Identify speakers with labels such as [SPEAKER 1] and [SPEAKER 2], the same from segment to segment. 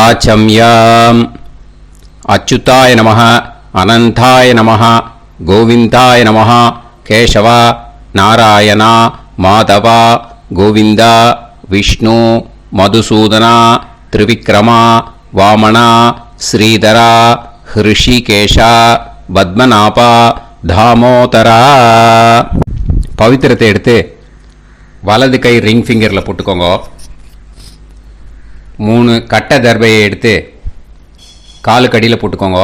[SPEAKER 1] ஆச்சம்யாம். அச்சுதாய நமः, அனந்தாய நமः, கோவிந்தாய நமः, கேசவா, நாராயணா, மாதவா, கோவிந்தா, விஷ்ணு, மதுசூதனா, திரிவிக்ரமா, வாமனா, ஸ்ரீதரா, ஹிருஷிகேஷா, பத்மநாபா, தாமோதரா. பவித்திரத்தை எடுத்து வலது கை ரிங் ஃபிங்கரில் போட்டுக்கோங்க. 3 கட்டை தர்பையை எடுத்து காலுக்கடியில் போட்டுக்கோங்க.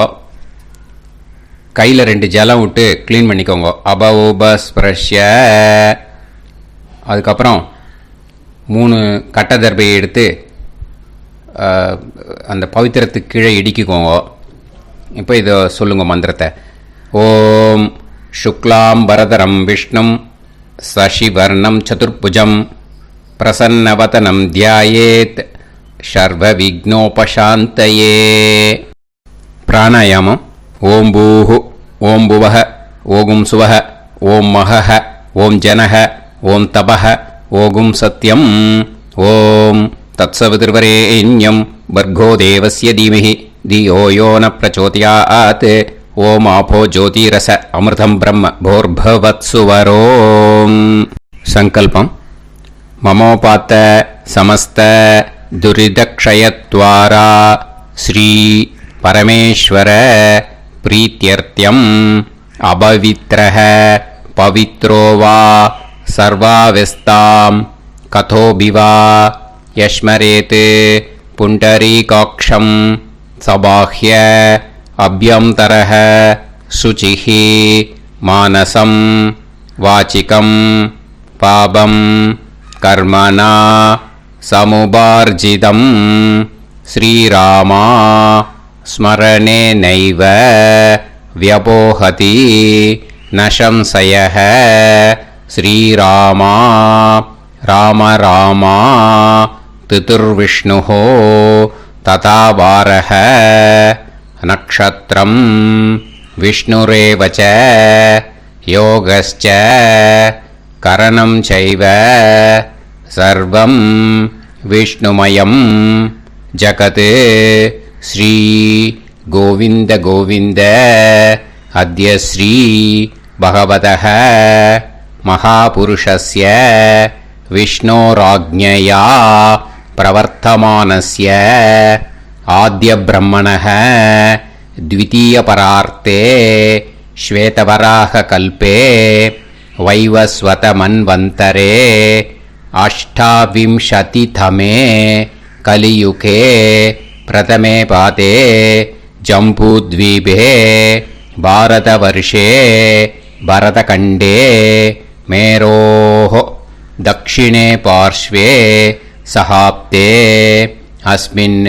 [SPEAKER 1] கையில் 2 ஜலம் விட்டு க்ளீன் பண்ணிக்கோங்க. அபஓபஸ்பிரஷ்ய. அதுக்கப்புறம் 3 கட்டை தர்பையை எடுத்து அந்த பவித்திரத்துக்கு கீழே இடிக்கிக்கோங்க. இப்போ இதை சொல்லுங்க மந்திரத்தை. ஓம் சுக்லாம் வரதரம் விஷ்ணும் சசிவர்ணம் சதுர்புஜம் பிரசன்னவதனம் தியாயேத் சர்வ விக்னோபசாந்தயே. பிராணாயாமம். ஓம் பூஹு, ஓம் புவஹ, ஓகும் சுவஹ, ஓம் மஹஹ, ஓம் ஜனஹ, ஓம் தபஹ, ஓகும் சத்யம். ஓம் தத்சவிதுர்வரேண்யம் பர்கோ தேவஸ்ய தீமஹி தியோ யோ ந பிரச்சோதயாத். ஓம் ஆபோ ஜோதிரச அமிர்தம் பிரம்ம போர்பவத்சுவரோம். சங்கல்பம். மமோபாத்த சமஸ்த துரிதக்ஷயத்வாரா ஸ்ரீ பரமேஸ்வர பிரீத்யர்த்தியம் அபவித்ரஹ பவித்ரோ வா சர்வாவஸ்தாம் கதோபிவா யஸ்மரேத் புண்டரீகாக்ஷம் சபாஹ்ய அப்யந்தரஹ சுசிஹி மானசம் வாச்சிகம் பாபம் கர்மணா சமுபார்ஜிதம் ஸ்ரீராமா ஸ்மரணேனைவ வ்யபோஹதி நசம்சயஹ. ஸ்ரீராமா ராம ராமா திதிர்விஷ்ணுஹோ ததா வாரஹ. நக்ஷத்ரம் விஷ்ணுரேவச யோகஸ்ச கரணம் சைவ சர்வம் விஷ்ணுமயம் ஜகத். ஸ்ரீ கோவிந்த கோவிந்த அத்ய ஸ்ரீ பகவதः மகாபுருஷஸ்ய விஷ்ணோராஜ்ஞயா பிரவர்த்தமானஸ்ய ஆத்ய பிரம்மணः த்விதீயபரார்த்தே ஸ்வேதவராக கல்பே வைவஸ்வத மன்வந்தரே அஷ்டாவிம்சதிதமே கலியுகே பிரதமே பாதே ஜம்பூத்வீபே பாரதவர்ஷே பரதகண்டே மேரோः தக்ஷிணே பார்ஷ்வே சஹாப்தே அஸ்மின்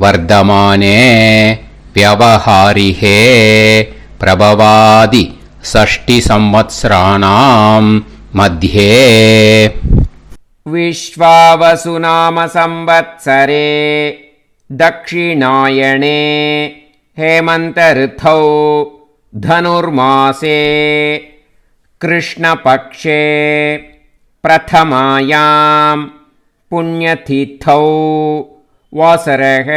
[SPEAKER 1] வர்தமானே व्यवहारिहे प्रभवादि षष्टि संवत्सराणां मध्ये.
[SPEAKER 2] विश्वावसुनाम संवत्सरे दक्षिणायणे हेमंत ऋतौ धनुर्मासे कृष्णपक्षे प्रथमायां पुण्यतिथौ वासरः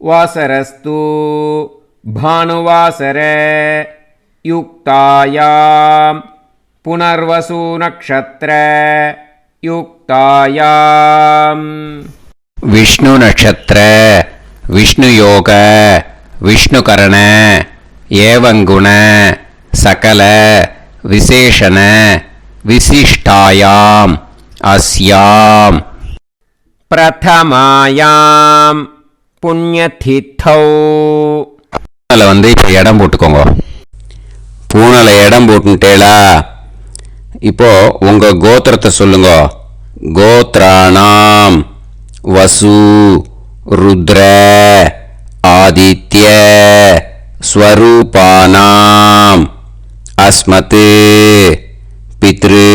[SPEAKER 2] वासरस्तु भानुवासर युक्तायां पुनर्वसु नक्षत्र युक्तायां.
[SPEAKER 1] विष्णु नक्षत्र विष्णु योग विष्णुकरण एवं गुण सकल विशेषण विशिष्टायां अस्यां
[SPEAKER 2] प्रथमायां புண்ணியதித்தௌ.
[SPEAKER 1] பூனலை இப்போ இடம் போட்டுக்கோங்க. பூனலை இடம் போட்டுட்டேளா? இப்போ உங்க கோத்திரத்தை சொல்லுங்க. கோத்ராணாம் வசு ருத்ர ஆதித்ய ஸ்வரூபானாம் அஸ்மத் பித்ரு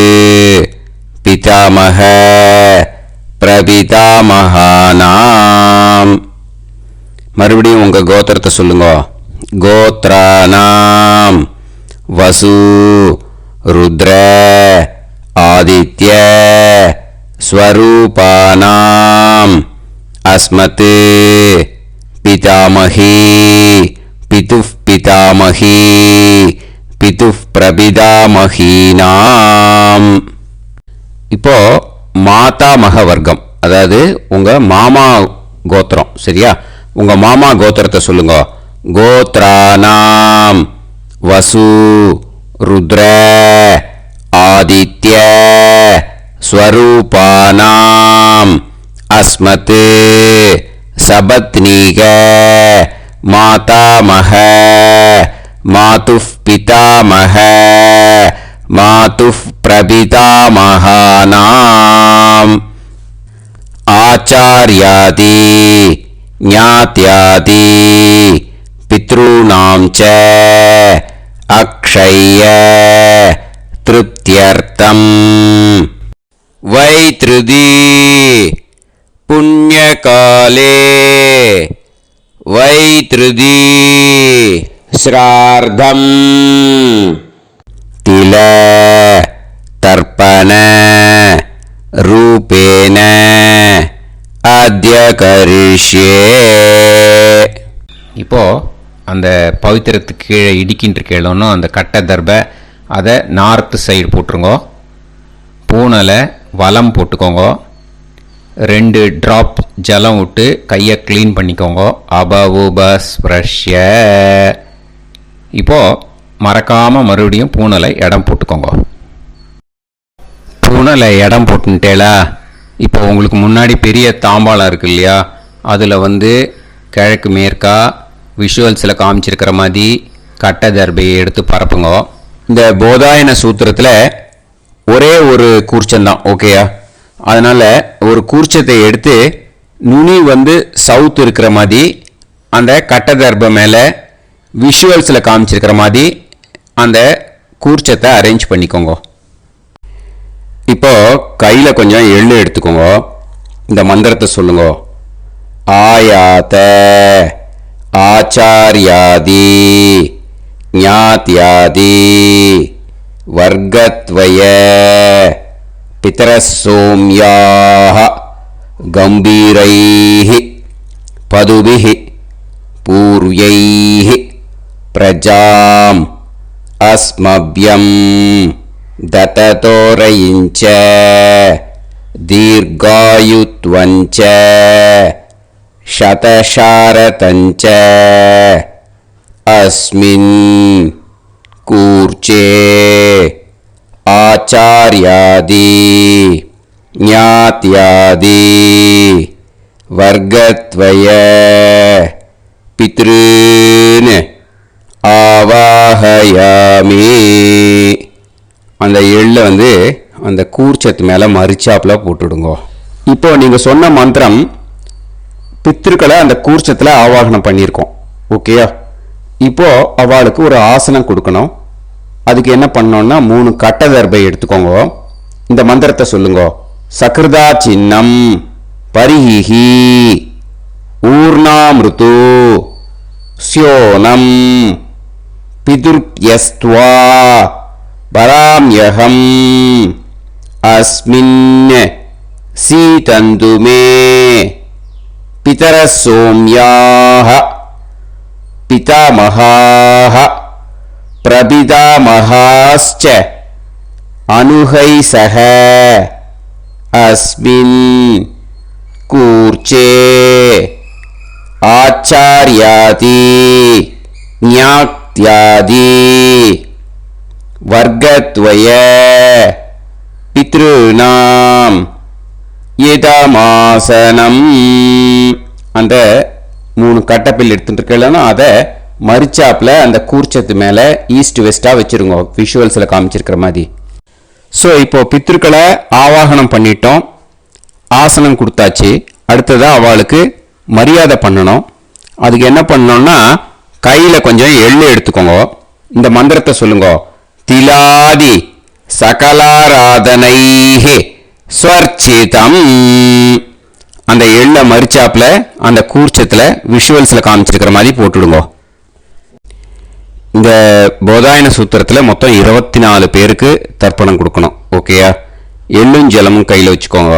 [SPEAKER 1] பிதாமக பிரபிதாமகானாம். மறுபடியும் உங்க கோத்திரத்தை சொல்லுங்க. கோத்ராணாம் வசு ருத்ர ஆதித்ய ஸ்வரூபானாம் अस्मत् पितामही पितुः पितामही पितुः प्रपितामहीनाम्. இப்போ மாதாமக வர்க்கம், அதாவது உங்க மாமா கோத்திரம். சரியா? உங்க மாமா கோத்திரத்தை சொல்லுங்க. கோத்ரானாம் வசு ருத்ர ஆதித்ய ஸ்வரூபானாம் அஸ்மத் சபத்னீக மாதாமக மாதுஃப் பிதாமக மாதுஃப் பிரபிதாமகானாம் ஆச்சார்யாதி ஞாத்யாதி பித்ருணாம் ச அக்ஷய திருப்தியர்த்தம் வைத்ருதி புண்ணியகாலே வைத்ருதி ஸ்ரார்த்தம் தில தர்ப்பண ரூபேன அத்ய கரிஷ்யே. இப்போ அந்த பவித்திரத்துக்கு கீழே இடிக்கின்ற கேளோன்னு அந்த கட்டை தர்பை அதை நார்த்து சைடு போட்டுருங்க. பூனலை வலம் போட்டுக்கோங்க. 2 ட்ராப் ஜலம் விட்டு கையை க்ளீன் பண்ணிக்கோங்க. அபவுபஸ்ப்ரஷ்ய. இப்போது மறக்காமல் மறுபடியும் பூனலை இடம் போட்டுக்கோங்க. பூனலை இடம் போட்டுட்டேலா, இப்போ உங்களுக்கு முன்னாடி பெரிய தாம்பாளம் இருக்கு இல்லையா, அதில் கிழக்கு மேற்கா விஷுவல்ஸில் காமிச்சிருக்கிற மாதிரி கட்டை தர்பையை எடுத்து பரப்புங்க. இந்த போதாயன சூத்திரத்தில் ஒரே ஒரு கூர்ச்சந்தான், ஓகேயா? அதனால் ஒரு கூர்ச்சத்தை எடுத்து நுனி சவுத் இருக்கிற மாதிரி அந்த கட்டை தர்பை மேலே விஷுவல்ஸில் காமிச்சிருக்கிற மாதிரி அந்த கூர்ச்சத்தை அரேஞ்ச் பண்ணிக்கோங்க. இப்போ கையில் கொஞ்சம் எள்ளு எடுத்துக்கோங்க. இந்த மந்திரத்தை சொல்லுங்க. ஆயாத ஆச்சார்யாதி ஞாத்யாதி வர்க்கத்வய பிதரசோம்யாஹ கம்பீரைஹி பதுபிஹி பூர்வைஹி பிரஜாம் அஸ்மப்யம் தததோரயிஞ்ச தீர்காயுத்வஞ்ச சதசாரதஞ்ச அஸ்மின் கூர்ச்சே ஆச்சார்யாதி ஞாத்யாதி வர்க்கத்வய பித்ருன் ஆவாஹயாமி. அந்த எள்ளை அந்த கூர்ச்சத்து மேலே மரிச்சாப்பில் போட்டுடுங்க. இப்போ நீங்கள் சொன்ன மந்திரம் பித்ருக்களை அந்த கூர்ச்சத்தில் ஆவாகனம் பண்ணியிருக்கோம், ஓகேயா? இப்போ அவளுக்கு ஒரு ஆசனம் கொடுக்கணும். அதுக்கு என்ன பண்ணோம்னா 3 கட்டை தர்பை எடுத்துக்கோங்க. இந்த மந்திரத்தை சொல்லுங்க. சக்ருதா சின்னம் பரிஹி ஊர்ணாமிருத்து ஸ்யோனம் பிதுர்யஸ்த்வா பராம்யகம் அஸ்மின் சீதந்துமே பிதரசோம்யாஹ பிதாமகாஹ பிரபிதாமகாஸ்ச அனுஹைசஹ அஸ்மின் கூர்ச்சே ஆச்சார்யாதி ஞாத்யாதி வர்க்கத்வய பித்ருநாம் இதமாசனம். அந்த 3 கட்டப்பில் எடுத்துட்டு இருக்கலன்னா அதை மரிச்சாப்பில் அந்த கூர்ச்சத்து மேலே ஈஸ்ட் வெஸ்டாக வச்சுருங்க, விஷுவல்ஸில் காமிச்சிருக்கிற மாதிரி. ஸோ இப்போ பித்ருக்களை ஆவாகனம் பண்ணிட்டோம், ஆசனம் கொடுத்தாச்சு. அடுத்ததாக அவளுக்கு மரியாதை பண்ணணும். அதுக்கு என்ன பண்ணணும்னா கையில் கொஞ்சம் எள்ளு எடுத்துக்கோங்க. இந்த மந்திரத்தை சொல்லுங்க. திலாதி சகலாராதனைஹி ஸ்வர்ச்சிதம். அந்த எள்ளை மரிச்சாப்பில் அந்த கூர்ச்சத்தில் விஷுவல்ஸில் காமிச்சிருக்கிற மாதிரி போட்டுடுங்க. இந்த போதாயன சூத்திரத்தில் மொத்தம் 24 பேருக்கு தர்ப்பணம் கொடுக்கணும், ஓகேயா? எள்ளும் ஜலமும் கையில் வச்சுக்கோங்க.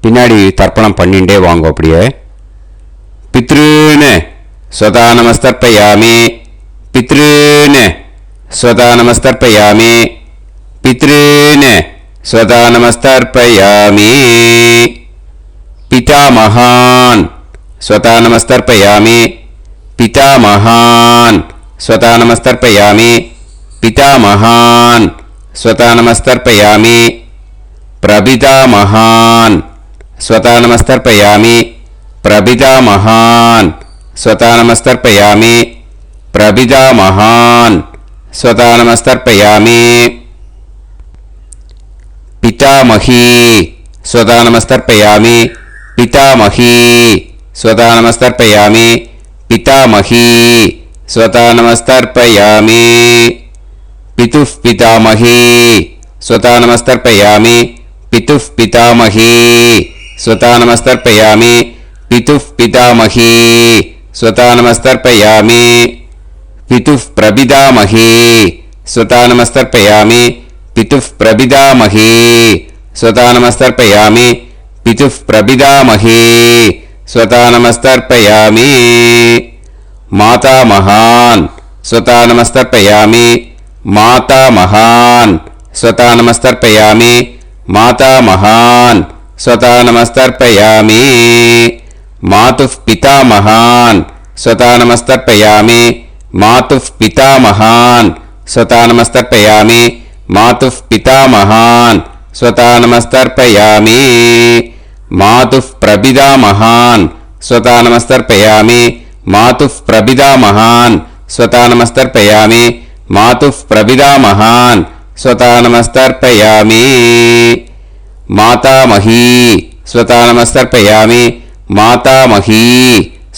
[SPEAKER 1] பின்னாடி தர்ப்பணம் பண்ணிண்டே வாங்க. அப்படியே பித்ருன்னு ஸ்வதா நமஸ்தர்ப்பயாமி, பித்ருன்னு ஸ்வதா நமஸ்தர்ப்பயாமி, பித்ருன்னு ஸ்வதா நமஸ்தர்ப்பயாமி. பிதாமகான் ஸ்வதா நமஸ்தர்ப்பயாமி, பிதாமகான் ஸ்வதா நமஸ்தர்ப்பயாமி, பிதாமகான் ஸ்வதா நமஸ்தர்ப்பயாமி. பிரபிதாமகான் ஸ்வதா நமஸ்தர்ப்பயாமி, பிரபிதாமகான் ஸ்வதா நமஸ்தர்ப்பயாமி, பிரபிதாமகான் ஸ்வதா நமஸ்தர்ப்பயாமி. பிதாமகி ஸ்வதா நமஸ்தர்ப்பயாமி, பிதாமகி ஸ்வதா நமஸ்தர்ப்பயாமி, பிதாமகி ஸ்வதா நமஸ்தர்ப்பயாமி. பிதுः பிதாமகி ஸ்வதா நமஸ்தர்ப்பயாமி, பிதுः பிதாமகி ஸ்வதா நமஸ்தர்ப்பயாமி, பிதுः பிதாமகி ஸ்வதா நமஸ்தர்ப்பயாமி. பிதுः பிரபிதாமகி ஸ்வதா நமஸ்தர்ப்பயாமி, பிதுः பிரபிதாமகி ஸ்வதா நமஸ்தர்ப்பயாமி, பிதுः பிரபிதாமகி ஸ்வதா நமஸ்தர்ப்பயாமி. மாதாமகான் ஸ்வதா நமஸ்தர்ப்பயாமி, மாதாமகான் ஸ்வதா நமஸ்தர்ப்பயாமி, மாதாமகான் ஸ்வதா நமஸ்தர்ப்பயாமி. மாதுः பிதாமகான் ஸ்வதா நமஸ்தர்ப்பயாமி, மாதுः பிதாமகான் ஸ்வதா நமஸ்தர்ப்பயாமி, மாதுः பிதாமகான் ஸ்வதா நமஸ்தர்ப்பயாமி. மாதுः பிரபிதாமகான் ஸ்வதா நமஸ்தர்ப்பயாமி, மாதுः பிரபிதாமகான் ஸ்வதா நமஸ்தர்ப்பயாமி, மாதுः பிரபிதாமகான் ஸ்வதா நமஸ்தர்ப்பயாமி. மாதாமகி ஸ்வதா நமஸ்தர்ப்பயாமி, மாதாமகி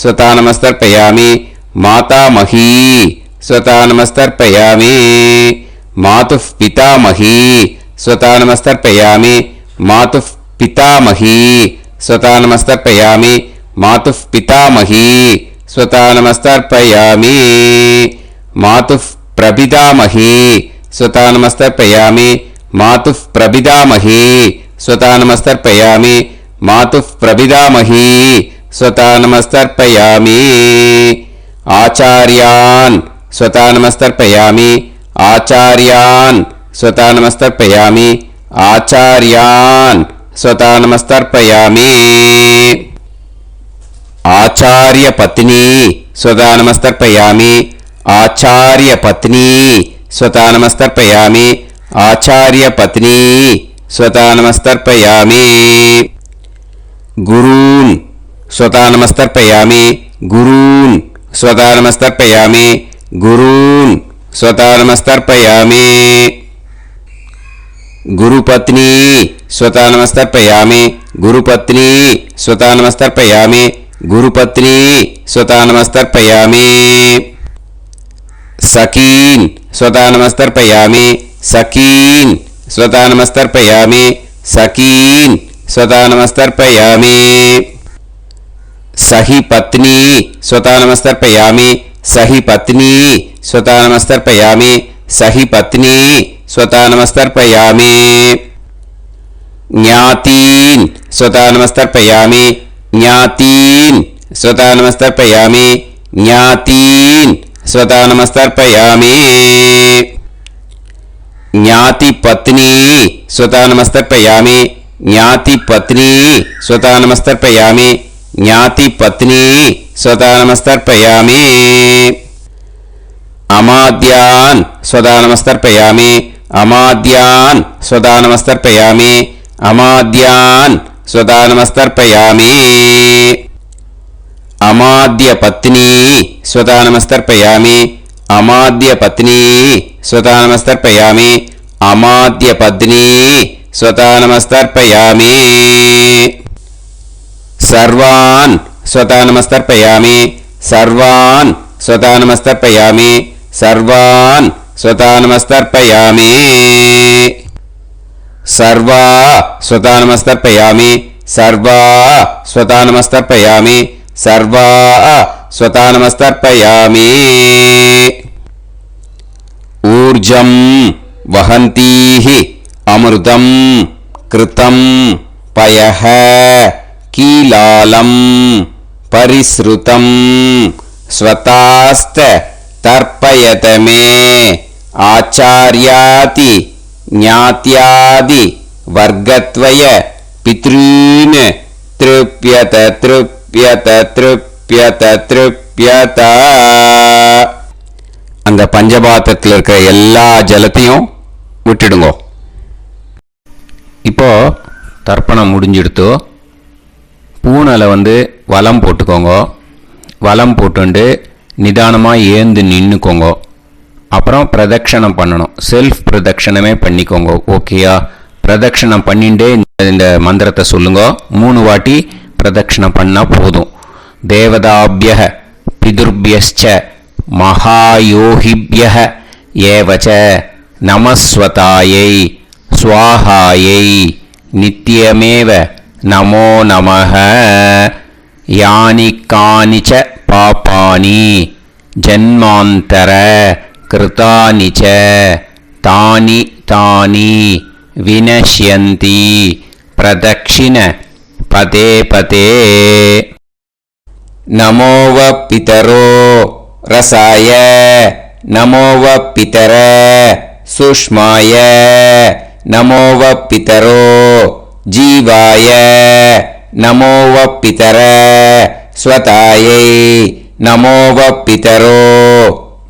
[SPEAKER 1] ஸ்வதா நமஸ்தர்ப்பயாமி, மாதாமகி ஸ்வதா நமஸ்தர்ப்பயாமி. மாதுः பிதாமகி ஸ்வதா நமஸ்தர்ப்பயாமி, மாதுः பிதாமகி ஸ்வதா நமஸ்தர்ப்பயாமி, மாதுः பிதாமகி ஸ்வதா நமஸ்தர்ப்பயாமி. மாதுः பிரபிதாமகி ஸ்வதா நமஸ்தர்ப்பயாமி, மாதுः பிரபிதாமகி ஸ்வதா நமஸ்தர்ப்பயாமி, மாதுः பிரபிதாமகி ஸ்வதா நமஸ்தர்ப்பயாமி. ஆச்சார்யான் ஸ்வதா நமஸ்தர்ப்பயாமி, ஆச்சார்யான் ஸ்வதா நமஸ்தர்ப்பயாமி, ஆச்சார்யான் ஸ்வதா நமஸ்தர்ப்பயாமி. ஆச்சார்ய பத்னி ஸ்வதா நமஸ்தர்ப்பயாமி, ஆச்சார்ய பத்னி ஸ்வதா நமஸ்தர்ப்பயாமி, ஆச்சார்ய பத்னி ஸ்வதா நமஸ்தர்ப்பயாமி. குரூன் ஸ்வதா நமஸ்தர்ப்பயாமி, குரூன் ஸ்வதா நமஸ்தர்ப்பயாமி, குரூன் ஸ்வதா நமஸ்தர்ப்பயாమి. గురుపత్ని స్వతా నమస్తర్పయామి, గురుపత్ని స్వతా నమస్తర్పయామి, గురుపత్ని స్వతా నమస్తర్పయామి. సఖీన్ స్వతా నమస్తర్పయామి, సఖీన్ స్వతా నమస్తర్పయామి, సఖీన్ స్వతా నమస్తర్పయామి. సహి పత్ని స్వతా నమస్తర్పయామి, సహి పత్ని స్వతా నమస్తర్పయామి, సహి పత్ని స్వతా నమస్తర్పయామి. జ్ఞాతీన్ స్వతా నమస్తర్పయామి, జ్ఞాతీన్ స్వతా నమస్తర్పయామి, జ్ఞాతీన్ స్వతా నమస్తర్పయామి. జ్ఞాతి పత్ని స్వతా నమస్తర్పయామి, జ్ఞాతి పత్ని స్వతా నమస్తర్పయామి, జ్ఞాతి పత్ని స్వతా నమస్తర్పయామి. అమాద్యాన్ స్వతా నమస్తర్పయామి, అమాద్యాన్ స్వతా నమస్తర్పయామి, అమాద్యాన్ స్వతా నమస్తర్పయామి. అమాద్య పత్ని స్వతా నమస్తర్పయామి, అమాద్య పత్ని స్వతా నమస్తర్పయామి, అమాద్య పత్ని స్వతా నమస్తర్పయామి. సర్వాన్ స్వతా నమస్తర్పయామి, సర్వాన్ స్వతా నమస్తర్పయామి, సర్వాన్ స్వతా నమస్తర్పయామి. సర్వా స్వతా నమస్తర్పయామి, సర్వా స్వతా నమస్తర్పయామి, సర్వా స్వతా నమస్తర్పయామి. ఊర్జం వహంతీః అమృతం కృతం பயஹ கீலாலம் பரிஸ்ருதம் ஸ்வதாஸ்த தர்ப்பயதமே ஆச்சார்யாதி ஞாத்யாதி வர்க்கத்வய பித்ரீன் த்ருப்யத த்ருப்யத த்ருப்யத த்ருப்யத. அந்த பஞ்சபாத்திரத்தில் இருக்கிற எல்லா ஜலத்தையும் விட்டுடுங்க. இப்போ தர்ப்பணம் முடிஞ்சிடுத்து. பூனலை வலம் போட்டுக்கோங்க. வலம் போட்டுண்டு நிதானமாக ஏந்து நின்றுக்கோங்க. அப்புறம் பிரதட்சணம் பண்ணணும். செல்ஃப் பிரதட்சணமே பண்ணிக்கோங்க. ஓகேயா? பிரதட்சணம் பண்ணிண்டே இந்த மந்திரத்தை சொல்லுங்க. 3 வாட்டி பிரதட்சணம் பண்ணால் போதும். தேவதாபிய பிதுர்பியஸ்ச மகாயோகிபிய ஏவச்ச நமஸ்வதாயை ஸ்வாஹாயை நித்யமேவ நமோ நமஹ. யானி கானிச்ச பாபானி ஜன்மாந்தர கிருதானிச்ச தானி தானி வினஷ்யந்தி பிரதக்ஷிண பதே பதே. நமோவ பிதரோ ரசாய நமோவ பிதர சுஷ்மாய நமோவ பிதரோ ஜீவாய நமோவ பிதர ஸ்வதாயை நமோவ பிதரோ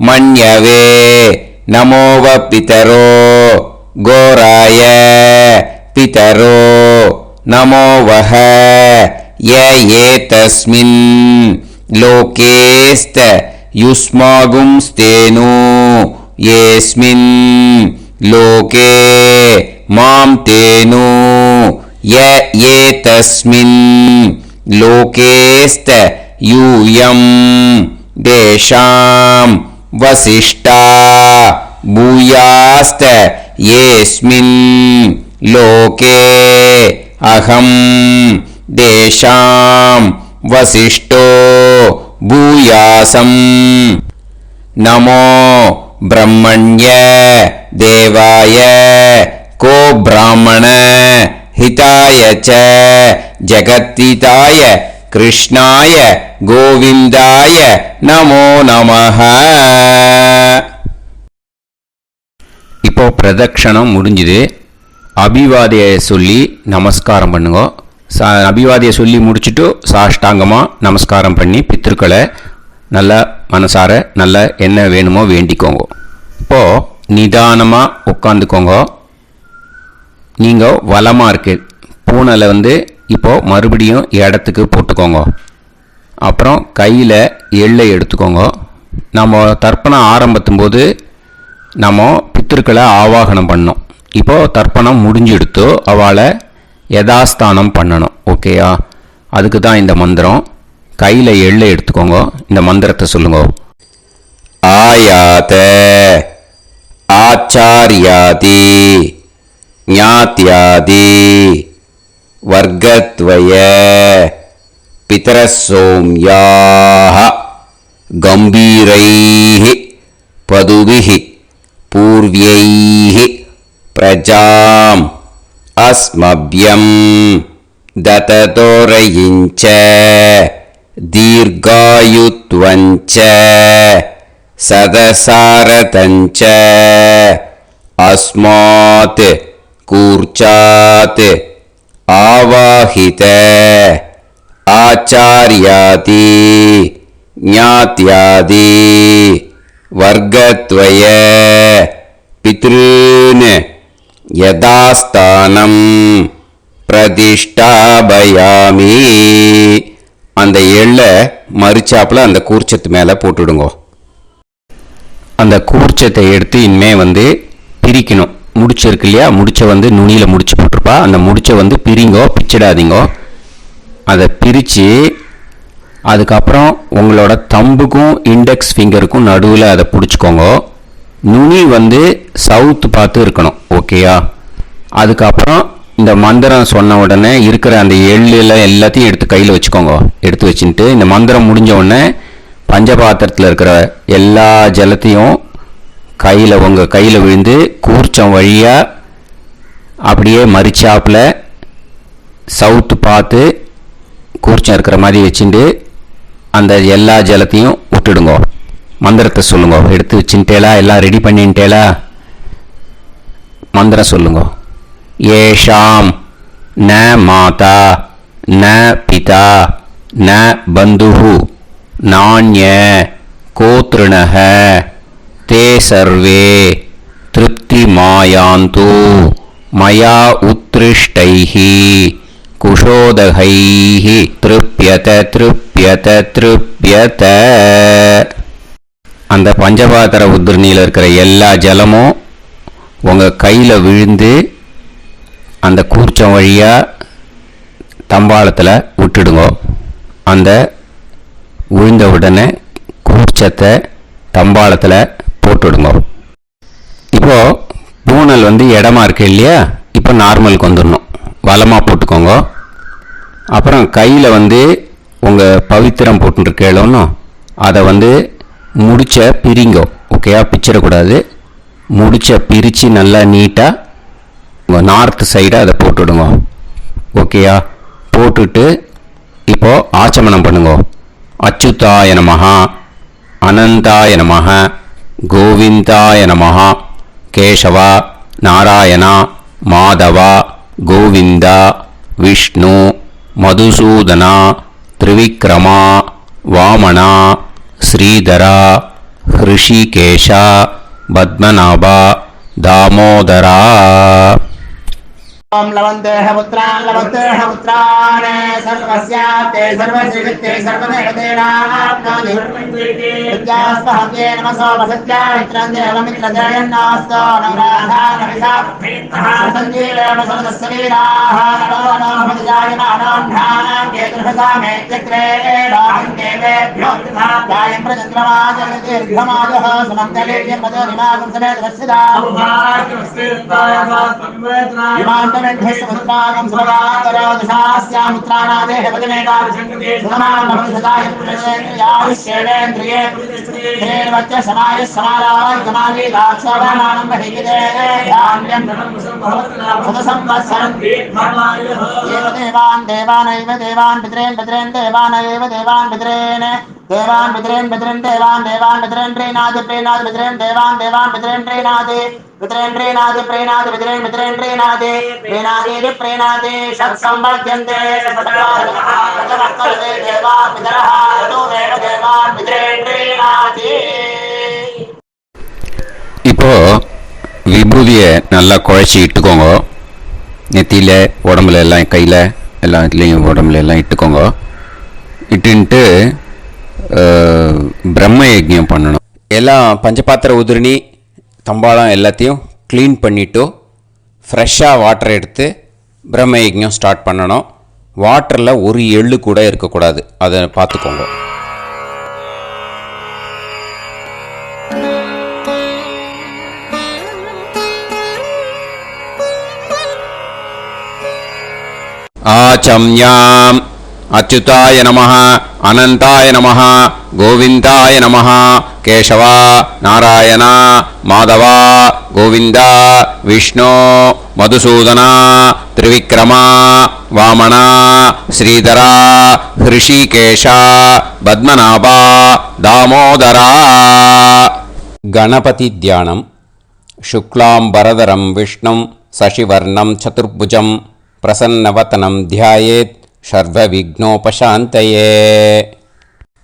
[SPEAKER 1] மன்யவே நமோவ பிதரோ கோராய பிதரோ நமோவஹ ய ஏதஸ்மின் லோகேஸ்த யுஸ்மாகும்ஸ்தேனு ஏஸ்மின் லோகே மாம் தேனு ய ஏதஸ்மின் லோகேஸ்த யூயம் தேஷாம் வசிஷ்டா பூயாஸ்த ஏஸ்மின் லோகே அகம் தேஷாம் வசிஷ்டோ பூயாசம். நமோ பிரம்மண்ய தேவாய கோ பிராமண ஹிதாய ச ஜகத்ஹிதாய கிருஷ்ணாய கோவிந்தாய நமோ நமஹ. இப்போ பிரதட்சணம் முடிஞ்சுது. அபிவாதியை சொல்லி நமஸ்காரம் பண்ணுங்க. அபிவாதியை சொல்லி முடிச்சுட்டு சாஷ்டாங்கமாக நமஸ்காரம் பண்ணி பித்திருக்களை நல்லா மனசார நல்லா என்ன வேணுமோ வேண்டிக்கோங்க. இப்போது நிதானமாக உட்காந்துக்கோங்க. நீங்கள் வலமாக இருக்கு பூனலை இப்போது மறுபடியும் இடத்துக்கு போட்டுக்கோங்க. அப்புறம் கையில் எள்ளை எடுத்துக்கோங்க. நம்ம தர்ப்பணம் ஆரம்பித்தும் போது நம்ம பித்திருக்களை ஆவாகனம் பண்ணோம். இப்போது தர்ப்பணம் முடிஞ்செடுத்து அவளை யதாஸ்தானம் பண்ணணும். ஓகேயா? அதுக்கு தான் இந்த மந்திரம். கையில் எள்ளை எடுத்துக்கோங்க. இந்த மந்திரத்தை சொல்லுங்க. ஆயாத ஆச்சாரியாதி ஞாத்யாதி வர்க்கத்வய பிதரசோம்யாஹ கம்பீரைஹ பதுபிஹ பூர்வ்யைஹ பிரஜாம் அஸ்மப்யம் தததோரயிஞ்ச தீர்காயுத்வஞ்ச சதசாரதஞ்ச அஸ்மாத் கூர்ச்சாத் ஆவாஹித ஆச்சார்யாதி ஞாத்யாதி வர்க்கத்வய பித்ருன் யதாஸ்தானம் பிரதிஷ்டாபயாமி. அந்த எள்ளை மறிச்சாப்புல அந்த கூர்ச்சத்து மேலே போட்டுடுங்க. அந்த கூர்ச்சத்தை எடுத்து இனிமே பிரிக்கணும். முடிச்சு இருக்கு இல்லையா? முடிச்சை நுனியில் முடிச்சு போட்டிருப்பா. அந்த முடிச்சை பிரிங்கோ, பிச்சிடாதீங்கோ. அதை பிரித்து அதுக்கப்புறம் உங்களோட தம்புக்கும் இண்டெக்ஸ் ஃபிங்கருக்கும் நடுவில் அதை பிடிச்சிக்கோங்க. நுனி சவுத்து பார்த்து இருக்கணும். ஓகேயா? அதுக்கப்புறம் இந்த மந்திரம் சொன்ன உடனே இருக்கிற அந்த எள்ளில் எல்லாத்தையும் எடுத்து கையில் வச்சுக்கோங்க. எடுத்து வச்சுட்டு இந்த மந்திரம் முடிஞ்ச உடனே பஞ்சபாத்திரத்தில் இருக்கிற எல்லா ஜலத்தையும் உங்கள் கையில் விழுந்து கூர்ச்சம் வழியாக அப்படியே மறிச்சாப்பில் சவுத்து பார்த்து கூர்ச்சம் இருக்கிற மாதிரி வச்சுட்டு அந்த எல்லா ஜலத்தையும் விட்டுடுங்கோ. மந்திரத்தை சொல்லுங்க. எடுத்து வச்சுட்டேலா, எல்லாம் ரெடி பண்ணிட்டேலா? மந்திரம் சொல்லுங்க. ஏஷாம் ந மாதா ந பிதா ந பந்துஹு நாண்ய கோத்ருணஹ தே சர்வே திருப்தி மாயாந்து மயா உத்ருஷ்டைஹி குஷோதகைஹி திருப்யத திருப்யத திருப்யத. அந்த பஞ்சபாத்திர உத்ரணியில் இருக்கிற எல்லா ஜலமும் உங்கள் கையில் விழுந்து அந்த கூர்ச்சம் வழியாக தம்பாளத்தில் விட்டுடுங்க. அந்த விழுந்த உடனே கூர்ச்சத்தை தம்பாளத்தில் போட்டுடுங்க. இப்போது பூனல் இடமா இருக்கு இல்லையா, இப்போ நார்மலுக்கு வந்துடணும். வலமாக போட்டுக்கோங்க. அப்புறம் கையில் உங்கள் பவித்திரம் போட்டுருக்கேளோன்னு அதை முடிச்ச பிரிங்கோ. ஓகேயா? பிச்சிடக்கூடாது. முடிச்ச பிரித்து நல்லா நீட்டாக உங்கள் நார்த் சைடை அதை போட்டுவிடுங்க. ஓகேயா? போட்டுட்டு இப்போது ஆச்சமனம் பண்ணுங்க. அச்சுதாய நமஹ, அனந்தாய நமஹ, கோவிந்தாய நமஹ, கேசவா நாராயணா மாதவா கோவிந்தா விஷ்ணு மதுசூதனா திரிவிக்ரமா வாமனா ஸ்ரீதரா ஹிருஷிகேஷா பத்மநாபா தாமோதரா.
[SPEAKER 3] ओम लवन्तेह पुत्रान् लवन्तेह पुत्रान् सर्वस्याप्ते सर्वश्रीवित्ते सर्वदेवतेनाप्नोति विद्यास्पहव्ये नमसो वसत्यामित्रं देवमित्रजयन्नास्तो नवराधानविधा सञ्जीवेम सरदस्सवीराः नमो नमोऽजायमानोऽन्धानां केतुर्हसामेत्यग्रे बाहुं देवेभ्यो गायं प्रचन्द्रमाजर्दीर्घमाजः सुमङ्गलेर्यमदोनिमागं समेतवस्यदा ेन्द्रयेन्द्रिये समाय समाराय देवान् देवानैव देवान् पितॄन् पितॄन् देवानैव देवान् पितॄन् देवान् पितॄन् पितॄन् देवान् देवान् पितॄन् प्रीणाति प्रीणाति पितॄन् देवान् देवान् पितॄन् प्रीणाति पितॄन् प्रीणाति प्रीणाति पितॄन् पितॄन् प्रीणाति प्रीणाति प्रीणाति षट्संवर्ध्यन्ते सप्तवर्तन्ते देवा पितरः ततो देवान् पितॄन् प्रीणाति.
[SPEAKER 1] இப்போ விபூதியை நல்லா குழைச்சி இட்டுக்கோங்க. நெத்தியில் உடம்புல எல்லாம் கையில் எல்லாம் இதுலேயும் உடம்புல எல்லாம் இட்டுக்கோங்க. இட்டுன்ட்டு பிரம்ம யஜ்ஞம் பண்ணணும். எல்லாம் பஞ்சபாத்திர உதிரணி தம்பாளம் எல்லாத்தையும் க்ளீன் பண்ணிவிட்டு ஃப்ரெஷ்ஷாக வாட்டர் எடுத்து பிரம்ம யஜ்ஞம் ஸ்டார்ட் பண்ணணும். வாட்டரில் ஒரு எள்ளு கூட இருக்கக்கூடாது, அதை பார்த்துக்கோங்க. ஆச்சம்யாம் அச்சுதாய நமஹ, அனந்தாய நமஹ, கோவிந்தாய நமஹ, கேசவா நாராயணா மாதவா கோவிந்தா விஷ்ணு மதுசூதனா திரிவிக்ரமா வாமனா ஸ்ரீதரா ஹிருஷிகேஷா பத்மநாபா தாமோதரா. கணபதி தியானம். சுக்லாம்பரதரம் விஷ்ணும் சசிவர்ணம் சதுர்புஜம் பிரசன்னவதனம் தியாயேத் சர்வவிக்னோபசாந்தயே.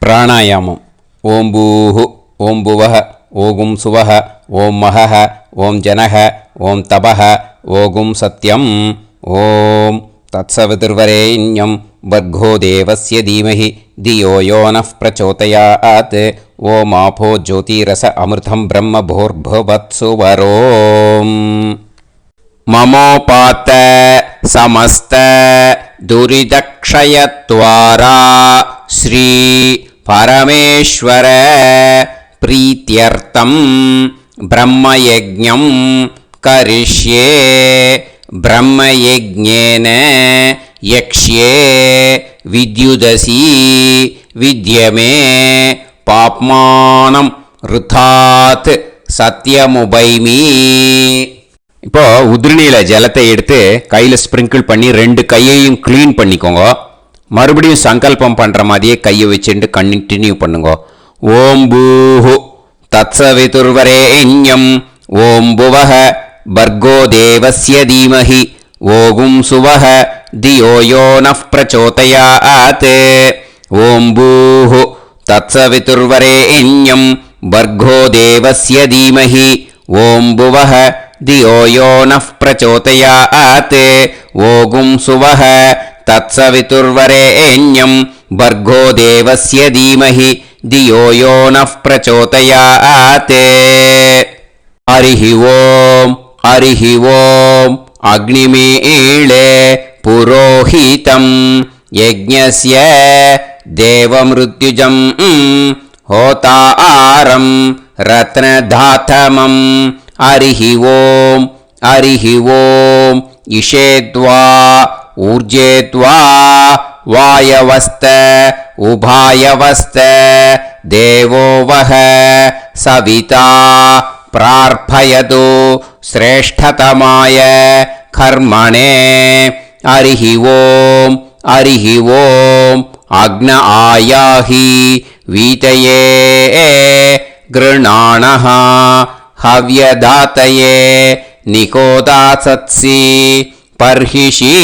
[SPEAKER 1] பிராணாயாமம். ஓம் பூஹு ஓம் புவஹ ஓகும் சுவஹ ஓம் மஹஹ ஓம் ஜனஹ ஓம் தபஹ ஓகும் சத்யம். ஓம் தத்சவிதுர்வரேண்யம் வர்கோ தேவஸ்ய தீமஹி தியோ யோ நः பிரச்சோதயாத். ஓம் ஆபோ ஜோதிரஸ அமிர்தம் பிரம்ம பூர்புவத்சு வரோம். மமோபாத்த சமஸ்த துரிதக்ஷயத்வாரா ஸ்ரீ பரமேஸ்வர பிரீத்யர்த்தம் பிரம்மயஜ்ஞம் கரிஷ்யே. பிரம்மயஜ்ஞேன யக்ஷ்யே வித்யுதசி வித்யமே பாப்மானம் ருதாத் சத்யமுபைமி. இப்போ உதிரணியில் ஜலத்தை எடுத்து கையில் ஸ்ப்ரிங்கிள் பண்ணி 2 கையையும் க்ளீன் பண்ணிக்கோங்க. மறுபடியும் சங்கல்பம் பண்ணுற மாதிரியே கையை வச்சுட்டு கண்டினியூ பண்ணுங்க. ஓம் பூஹு தத்சவிதுர்வரேண்யம் ஓம் புவஹ பர்கோ தேவஸ்ய தீமஹி ஓகும் சுவஹ தியோ யோ நஃப் பிரச்சோதயாத். ஓம் பூஹு தத்சவிதுர்வரேண்யம் பர்கோ தேவஸ்ய தீமஹி ஓம் புவஹ தியோ யோ நஃப் பிரச்சோதயாத். ஓகும் சுவஹ தத்சவிதுர்வரேண்யம் பர்கோ தேவஸ்ய தீமஹி தியோ யோ நஃப் பிரச்சோதயாத். ஹரிஹி ஓம் ஹரிஹி ஓம் அக்னிமீளே புரோஹிதம் யஜ்ஞஸ்ய தேவமிருத்யுஜம் ஹோதாரம் ரத்னதாதமம். ஹரிஹி ஓம் ஹரிஹி ஓம் இஷேத்வா ஊர்ஜேத்வா வாயவஸ்த உபாயவஸ்த தேவோ வஹ சவிதா பிரார்ப்பயது ஸ்ரேஷ்டதமாய கர்மணே. ஹரிஹி ஓம் ஹரிஹி ஓம் அக்ன ஆயாஹி வீதயே கிருணாணஹ ஹவ்யதாத்தயே நிகோதாசத்சி பர்ஹிஷி.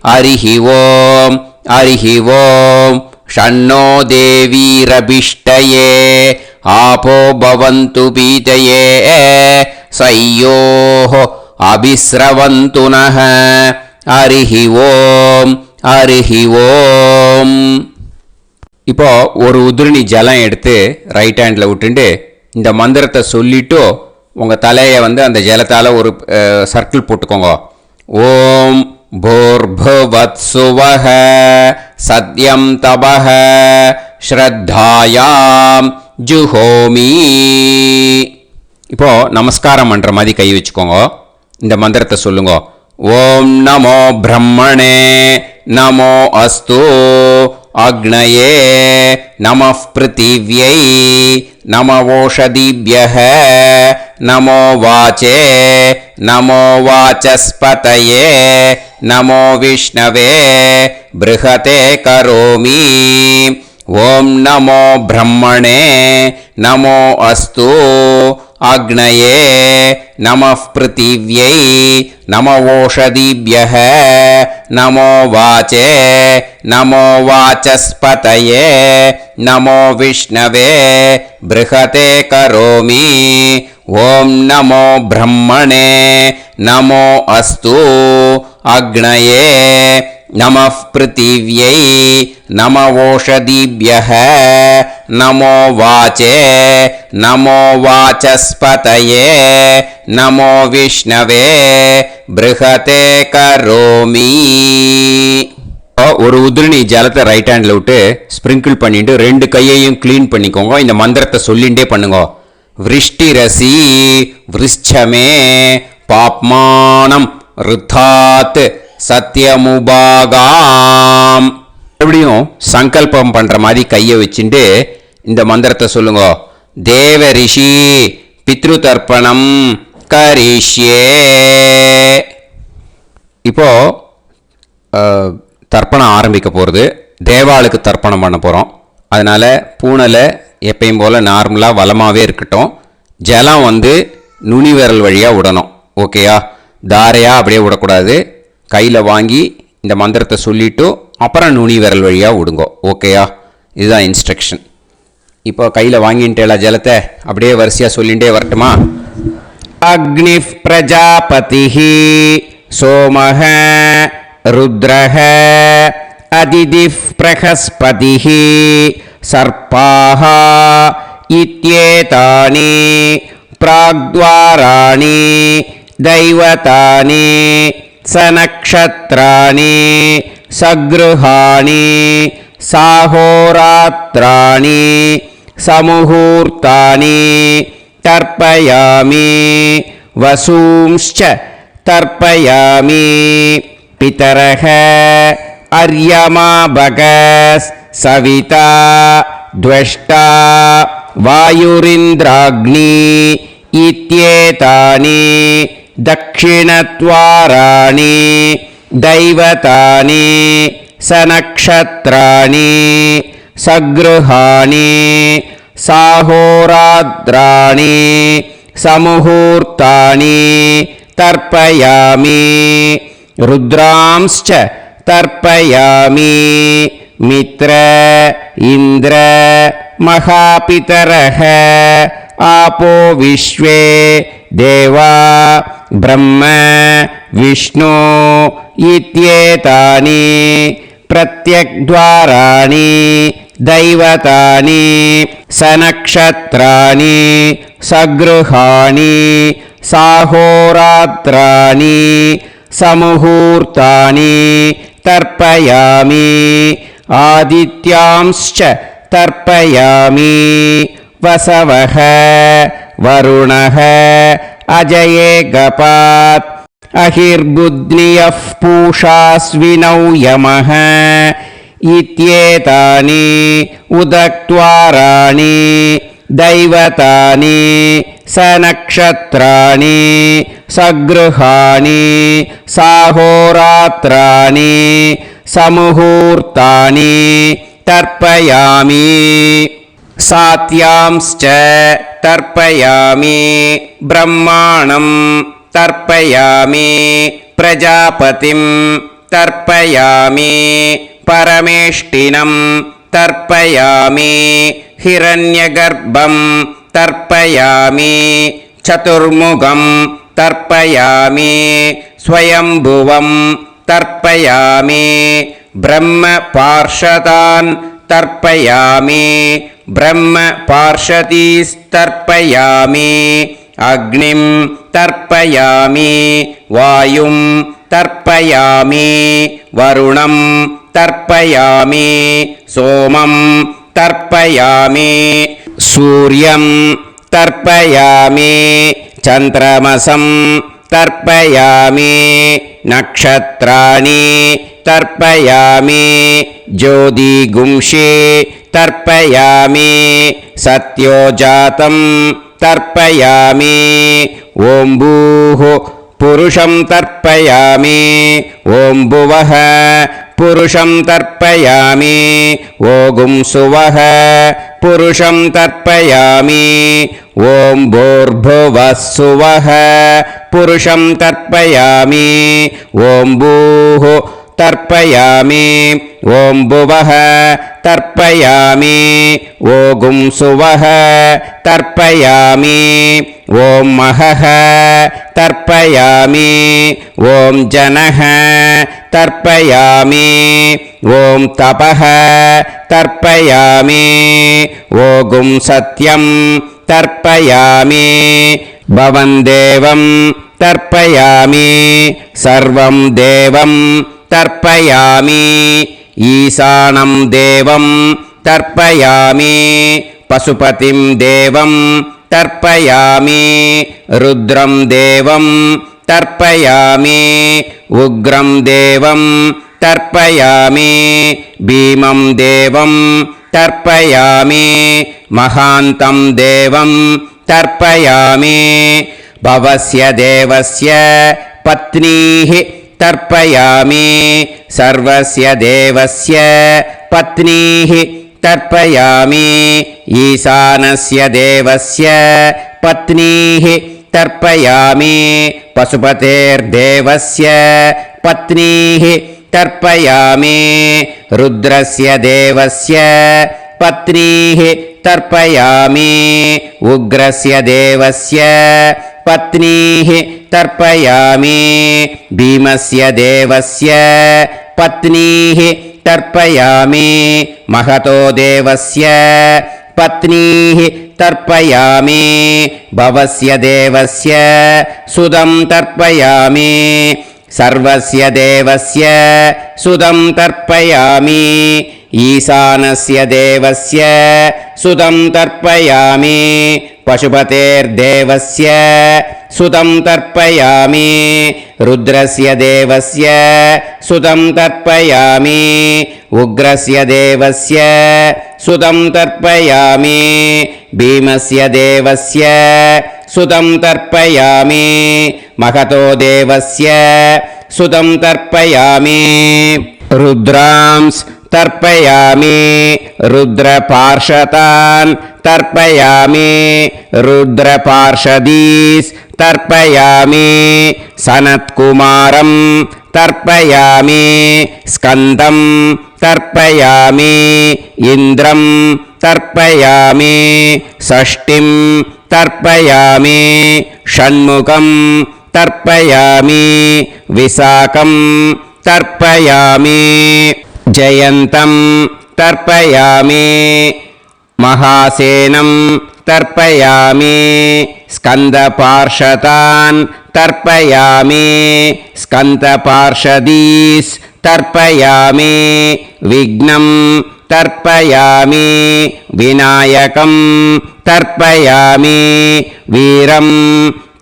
[SPEAKER 1] ஹரிஹி ஓம் ஹரிஹி ஓம் ஷண்ணோ தேவீரபிஷ்டயே ஆபோ பவந்து பீதயே சய்யோஹ அபிஸ்ரவந்து நஹ. ஹரிஹி ஓம் ஹரிஹி ஓம். இப்போ ஒரு உதிரணி ஜலம் எடுத்து ரைட் ஹேண்டில் விட்டுண்டு இந்த மந்திரத்தை சொல்லிட்டு உங்கள் தலையை அந்த ஜலத்தால் ஒரு சர்க்கிள் போட்டுக்கோங்க. ஓம் பூர்புவத்சுவஹ சத்யம் தபஹ ஸ்ரத்தாயாம் ஜுஹோமி. இப்போ நமஸ்காரம் பண்ணுற மாதிரி கை வச்சுக்கோங்க. இந்த மந்திரத்தை சொல்லுங்க. ஓம் நமோ பிரம்மணே நமோ அஸ்து அக்னயே நமः பிருத்திவ்யை நமவோஷதிभ्यः நமோ வாச்சே நமோ வாசஸ்பதயே நமோ விஷ்ணவே ப்ருஹதே கரோமி. ஓம் நமோ பிரம்மணே நமோ அஸ்து அக்னயே நமः பிருத்திவ்யை நமவோஷதிभ्यः நமோ வாச்சே நமோ வாசஸ்பதயே நமோ விஷ்ணவே ப்ருஹதே கரோமி. ஓம் நமோ பிரம்மணே நமோ அஸ்து அக்னயே நமः பிருத்திவ்யை நமவோஷதிभ्यः நமோ வாச்சே நமோ வாசஸ்பதயே நமோ விஷ்ணவே ப்ருஹதே கரோமி. ஒரு உதிரணி ஜலத்தை ரைட் ஹேண்டில் விட்டு ஸ்ப்ரிங்கிள் பண்ணிட்டு 2 கையையும் க்ளீன் பண்ணிக்கோங்க. இந்த மந்திரத்தை சொல்லிகிட்டே பண்ணுங்க. விருஷ்டிரசி விருஷ்சமே பாப்மானம் ருத்தாத் சத்யமுபாகாம். மறுபடியும் சங்கல்பம் பண்ணுற மாதிரி கையை வச்சுட்டு இந்த மந்திரத்தை சொல்லுங்க. தேவ ரிஷி பித்ரு தர்ப்பணம் கரிஷ்யே. இப்போ தர்ப்பணம் ஆரம்பிக்க போகிறது. தேவாளுக்கு தர்ப்பணம் பண்ண போகிறோம். அதனால் பூனலை எப்பயும் போல் நார்மலாக வளமாகவே இருக்கட்டும். ஜலம் நுனி விரல் வழியாக விடணும். ஓகேயா? தாரையாக அப்படியே விடக்கூடாது. கையில் வாங்கி இந்த மந்திரத்தை சொல்லிவிட்டு அப்புறம் நுனி விரல் வழியாக விடுங்க. ஓகேயா? இதுதான் இன்ஸ்ட்ரக்ஷன். இப்போ கையில் வாங்கிட்டேல ஜலத்தை அப்படியே வரிசையாக சொல்லிகிட்டே வரட்டுமா? அக்னி பிரஜாபதி சோமஹ ருத்ரஹ அதிதி பிரகஸ்பதி சர்ப்பாஹ இத்யேதானி பிராக்த்வாராணி தைவதானி சநக்ஷத்ராணி சக்ருஹாணி சாஹோராத்ராணி சமுஹூர்த்தானி தர்ப்பயாமி வசூம்ச்ச தர்ப்பயாமி பிதரஹ அர்யமா பகஸ் சவிதா த்வஷ்டா வாயுரிந்திராக்னி இத்யேதானி
[SPEAKER 2] दक्षिणद्वाराणि दैवतानि सनक्षत्राणि सगृहाणि साहोरात्राणि समुहूर्तानि तर्पयामि रुद्रांश्च तर्पयामि मित्र इन्द्र महापितरः आपो विश्वे देवा ब्रह्म विष्णु इत्येतानि प्रत्यग्द्वाराणि दैवतानि सनक्षत्राणि सगृहाणि साहोरात्राणि समुहूर्तानि तर्पयामि आदित्यांश्च तर्पयामि वसवः वरुणः अजयेगपात् अहिर्बुद्नियः पूषास्विनौ यमः इत्येतानि उदक्त्वाराणि दैवतानि सनक्षत्राणि सगृहाणि साहोरात्राणि समुहूर्तानि तर्पयामि सात्यांश्च तर्पयामि ब्रह्माणं तर्पयामि प्रजापतिं तर्पयामि परमेष्टिनं तर्पयामि हिरण्यगर्भं तर्पयामि चतुर्मुखं तर्पयामि स्वयंभुवं तर्पयामि ब्रह्मपार्षदान् तर्पयामि ब्रह्मपार्षदीस्तर्पयामि अग्निं तर्पयामि वायुं तर्पयामि वरुणं तर्पयामि सोमं तर्पयामि सूर्यं तर्पयामि चन्द्रमसं तर्पयामि नक्षत्राणि तर्पयामि ज्योतिगुंषे तर्पयामि सत्योजातं तर्पयामि ॐ भूः पुरुषं तर्पयामि ॐ भुवः पुरुषं तर्पयामि ॐ सुवः पुरुषं तर्पयामि ॐ भूर्भुवः सुवः पुरुषं तर्पयामि ॐ भूः तर्पयामि ॐ भुवः तर्पयामि ॐ सुवः तर्पयामि ॐ महः तर्पयामि ॐ जनः तर्पयामि ॐ तपः तर्पयामि ॐ सत्यं तर्पयामि भवन् देवं तर्पयामि सर्वं देवं तर्पयामि ईशानं देवं तर्पयामि पशुपतिं देवं तर्पयामि रुद्रं देवं तर्पयामि उग्रं देवं तर्पयामि भीमं देवं तर्पयामि महान्तं देवं तर्पयामि भवस्य देवस्य पत्नीः तर्पयामि सर्वस्य देवस्य पत्नीः तर्पयामि ईशानस्य देवस्य पत्नीः तर्पयामि पशुपतेर्देवस्य पत्नीः तर्पयामि रुद्रस्य देवस्य पत्नीः तर्पयामि उग्रस्य देवस्य पत्नीः तर्पयामि भीमस्य देवस्य पत्नीः तर्पयामि महतो देवस्य पत्नीः तर्पयामि भवस्य देवस्य सुदं तर्पयामि सर्वस्य देवस्य सुदं तर्पयामि ईशानस्य देवस्य सुतं तर्पयामि पशुपतेर्देवस्य सुतं तर्पयामि रुद्रस्य देवस्य सुतं तर्पयामि उग्रस्य देवस्य सुतं तर्पयामि भीमस्य देवस्य सुतं तर्पयामि महतो देवस्य सुतं तर्पयामि रुद्रांस् तर्पयामि रुद्रपार्षदान् तर्पयामि रुद्रपार्षदीस् तर्पयामि सनत्कुमारं तर्पयामि स्कन्दं तर्पयामि इन्द्रं तर्पयामि षष्टिं तर्पयामि षण्मुखं तर्पयामि विशाखं तर्पयामि जयन्तं तर्पयामि महासेनं तर्पयामि स्कन्दपार्षदान् तर्पयामि स्कन्दपार्षदीस् तर्पयामि विघ्नं तर्पयामि विनायकं तर्पयामि वीरं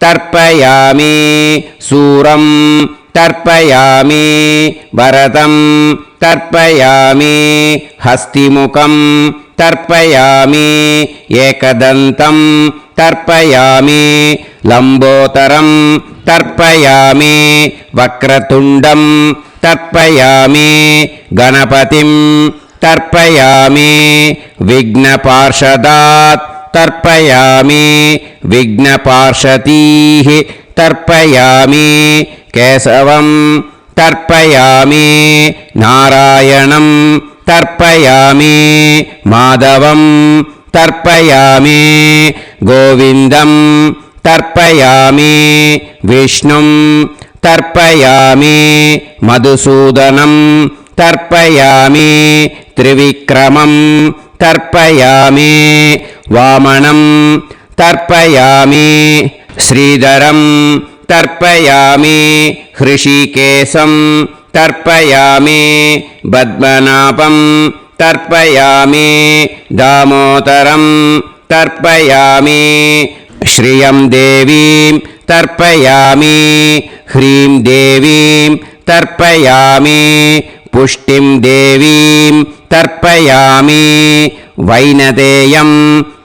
[SPEAKER 2] तर्पयामि सूरं तर्पयामि वरदं तर्पयामि हस्तिमुखं तर्पयामि एकदन्तं तर्पयामि लम्बोदरं तर्पयामि वक्रतुण्डं तर्पयामि गणपतिं तर्पयामि विघ्नपार्षदात् तर्पयामि विघ्नपार्षदीः तर्पयामि केशवं तर्पयामि नारायणं तर्पयामि माधवं तर्पयामि गोविन्दं तर्पयामि विष्णुं तर्पयामि मधुसूदनं तर्पयामि त्रिविक्रमं तर्पयामि वामनं तर्पयामि श्रीधरं तर्पयामि हृषिकेशं तर्पयामि पद्मनाभं तर्पयामि दामोदरं तर्पयामि श्रियं देवीं तर्पयामि ह्रीं देवीं तर्पयामि पुष्टिं देवीं तर्पयामि वैनदेयं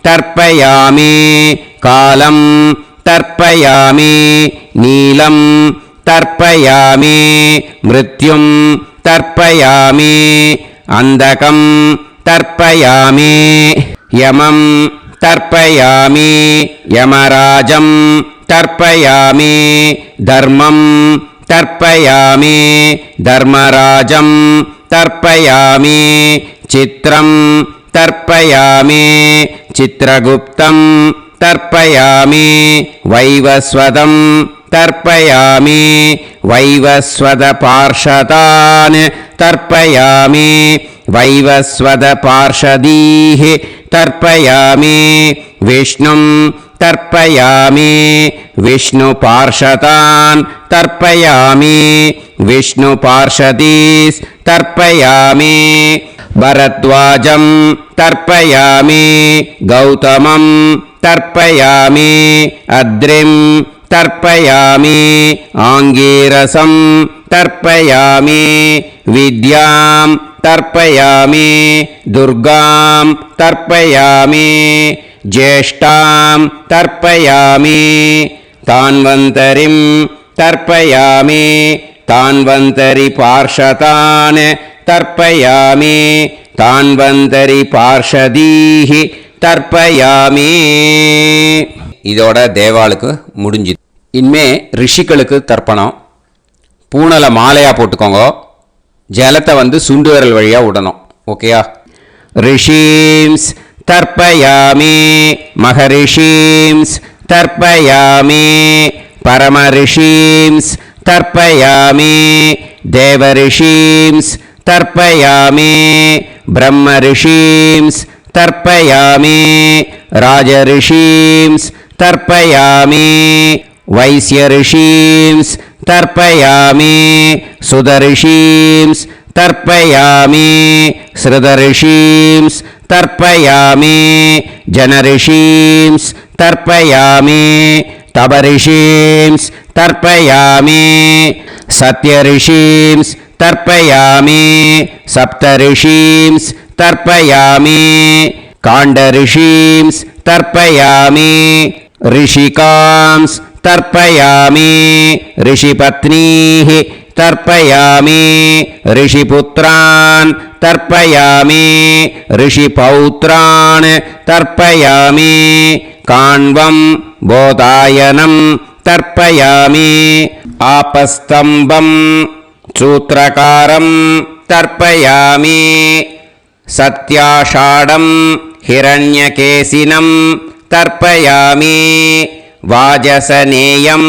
[SPEAKER 2] तर्पयामि कालं तर्पयामि नीलं तर्पयामि मृत्युं तर्पयामि अन्धकं तर्पयामि यमं तर्पयामि यमराजं तर्पयामि धर्मं तर्पयामि धर्मराजं तर्पयामि चित्रं तर्पयामि चित्रगुप्तं तर्पयामि वैवस्वतं तर्पयामि वैवस्वतपार्षदान् तर्पयामि वैवस्वतपार्षदीः तर्पयामि विष्णुं तर्पयामि विष्णुपार्षदान् तर्पयामि विष्णुपार्षदीस् तर्पयामि भरद्वाजं तर्पयामि गौतमं तर्पयामि अद्रिं तर्पयामि आङ्गीरसं तर्पयामि विद्यां तर्पयामि दुर्गां तर्पयामि ज्येष्ठां तर्पयामि तान्वन्तरिं तर्पयामि तान्वन्तरिपार्षदान् तर्पयामि तान्वन्तरिपार्षदीः தர்ப்பயாமி. இதோட தேவாளுக்கு முடிஞ்சுது. இனிமே ரிஷிகளுக்கு தர்ப்பணம். பூனலை மாலையாக போட்டுக்கோங்க. ஜலத்தை சுண்டு விரல் வழியாக விடணும். ஓகேயா? ரிஷீம்ஸ் தர்ப்பயாமி, மகரிஷீம்ஸ் தர்ப்பயாமி, பரமரிஷீம்ஸ் தர்ப்பயாமி, தேவரிஷீம்ஸ் தர்ப்பயாமி, பிரம்மரிஷீம்ஸ் தர்ப்பயாமி, ராஜரிஷீம்ஸ் தர்ப்பயாமி, வைஸ்யரிஷீம்ஸ் தர்ப்பயாமி, சுதரிஷீம்ஸ் तर्पयामि श्रुतऋषींस् तर्पयामि जनऋषींस् तर्पयामि तपऋषींस् तर्पयामि सत्यऋषींस् तर्पयामि सप्तऋषींस् तर्पयामि काण्डऋषींस् तर्पयामि ऋषिकांस् तर्पयामि ऋषिपत्नीः तर्पयामि ऋषिपुत्रान् तर्पयामि ऋषिपौत्रान् तर्पयामि काण्वं बोधायनं तर्पयामि आपस्तम्भं सूत्रकारं तर्पयामि सत्याषाढं हिरण्यकेशिनं तर्पयामि वाजसनेयं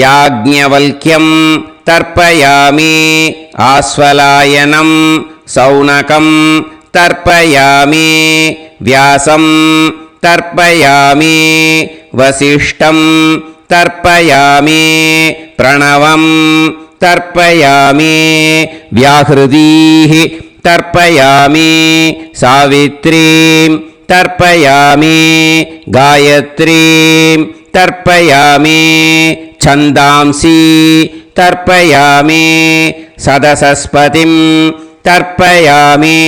[SPEAKER 2] याज्ञवल्क्यं तर्पयामि आस्वलायनं सौनकं तर्पयामि व्यासं तर्पयामि वसिष्ठं तर्पयामि प्रणवं तर्पयामि व्याहृतीः तर्पयामि सावित्रीं तर्पयामि गायत्रीं तर्पयामि छन्दांसि तर्पयामि सदसस्पतिं तर्पयामि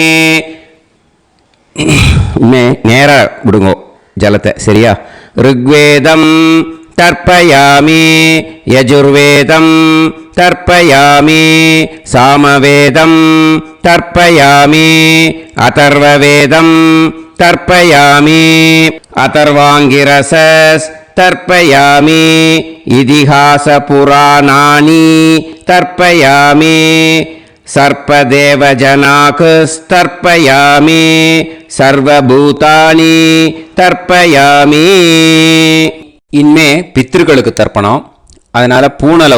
[SPEAKER 2] நேர விடுங்கோ ஜலத்தை சரியா ऋग्वेदं तर्पयामि यजुर्वेदं तर्पयामि सामवेदं तर्पयामि अथर्ववेदं तर्पयामि अथर्वाङ्गिरसस् तर्पयामि इतिहासपुराणानि तर्पयामि सर्पदेवजनाकस्तर्पयामि सर्वभूतानि तर्पयामि
[SPEAKER 1] இனிமே பித்திருக்களுக்கு தர்ப்பணம். அதனால் பூனலை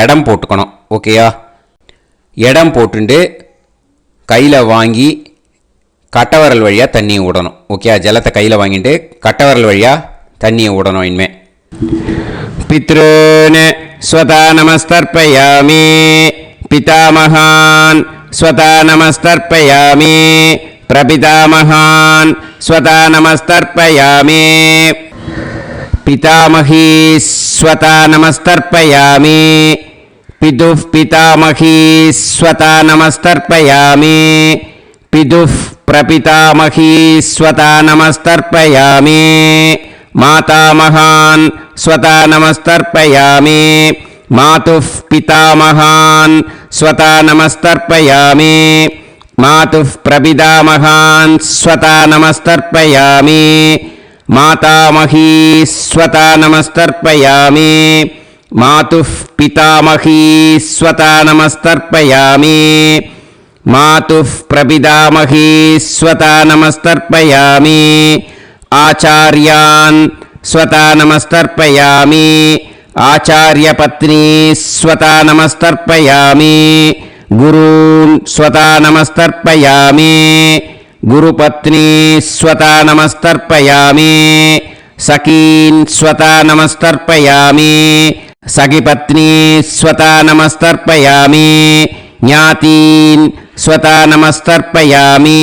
[SPEAKER 1] இடம் போட்டுக்கணும். ஓகேயா? இடம் போட்டுண்டு கையில் வாங்கி கட்டவரல் வழியாக தண்ணியை விடணும். ஓகேயா? ஜலத்தை கையில் வாங்கிட்டு கட்டவரல் வழியாக தண்ணியை விடணும். இனிமே
[SPEAKER 2] पितॄन् स्वता नमस्तर्पयामि पितामहान् स्वता नमस्तर्पयामि प्रपितामहान् स्वता नमस्तर्पयामि पितामही स्वता नमस्तर्पयामि पितुः पितामही स्वता नमस्तर्पयामि पितुः प्रपितामही स्वता नमस्तर्पयामि मातामहान् स्वता नमस्तर्पयामि मातुः पितामहान् स्वता नमस्तर्पयामि मातुः प्रपितामहान् स्वता नमस्तर्पयामि मातामही स्वता नमस्तर्पयामि मातुः पितामही स्वता नमस्तर्पयामि मातुः प्रपितामही स्वता नमस्तर्पयामि आचार्यान् स्वता नमस्तर्पयामि आचार्यपत्नी स्वता नमस्तर्पयामि गुरून् स्वता नमस्तर्पयामि गुरुपत्नी स्वता नमस्तर्पयामि सखीन् स्वता नमस्तर्पयामि सखिपत्नी स्वता नमस्तर्पयामि ज्ञातीन् स्वता नमस्तर्पयामि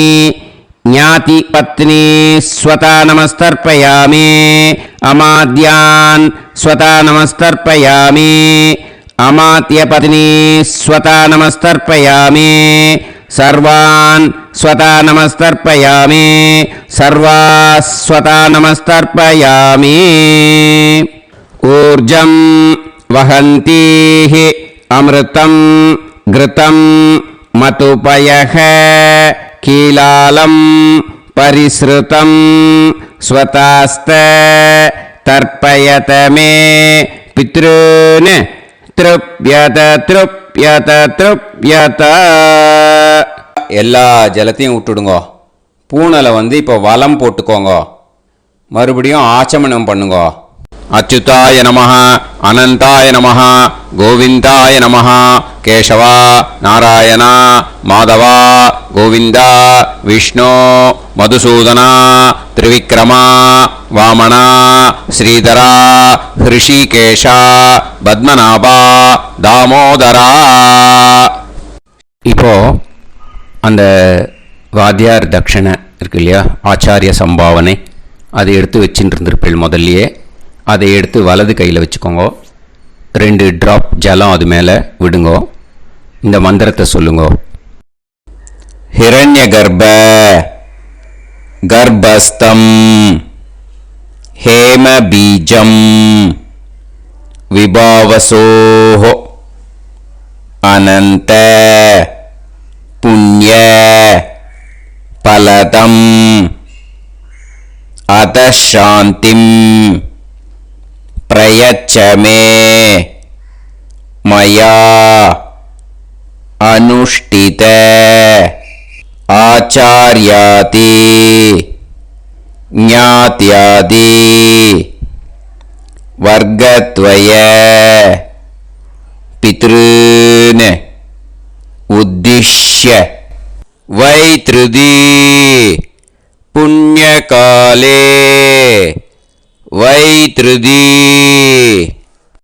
[SPEAKER 2] ज्ञातिपत्नी स्वता नमस्तर्पयामि अमाद्यान् स्वता नमस्तर्पयामि अमात्यपत्नी स्वता नमस्तर्पयामि सर्वान् स्वता नमस्तर्पयामि सर्वाः स्वता नमस्तर्पयामि ऊर्जं वहन्तीः अमृतं घृतं मतुपयः कीलालं परिसृतं स्वतास्त तर्पयत मे पितॄन् तृप्यत तृप्यत तृप्यत
[SPEAKER 1] எல்லா ஜலத்தையும் விட்டுடுங்கோ. பூனலை இப்போ வலம் போட்டுக்கோங்க. மறுபடியும் ஆச்சமனம் பண்ணுங்கோ. அச்சுதாய நமஹ அனந்தாய நமஹ கோவிந்தாய நமஹ கேசவா நாராயணா மாதவா கோவிந்தா விஷ்ணு மதுசூதனா திரிவிக்ரமா வாமனா ஸ்ரீதரா ஹிருஷிகேஷா பத்மநாபா தாமோதரா. இப்போ அந்த வாத்தியார் தட்சணை இருக்கு இல்லையா, ஆச்சாரிய சம்பாவனை, அதை எடுத்து வச்சுட்டு இருந்திருப்பேள் முதல்லையே. அதை எடுத்து வலது கையில் வச்சுக்கோங்க. 2 ட்ராப் ஜலம் அது மேலே விடுங்கோ. இந்த மந்திரத்தை சொல்லுங்கோ.
[SPEAKER 2] ஹிரண்ய கர்ப்ப கர்ப்பஸ்தம் ஹேம பீஜம் விபாவசோஹோ அனந்த புண்ணிய பலதம் அதசாந்திம் பிரயச்சமே மயா அனுஷ்டித ஆச்சார்யாதி ஞாத்யாதி வர்க்கத்வய பித்ருன் உத்திஷ்ய வைத்ருதி புண்ணியகாலே வைத்ருதி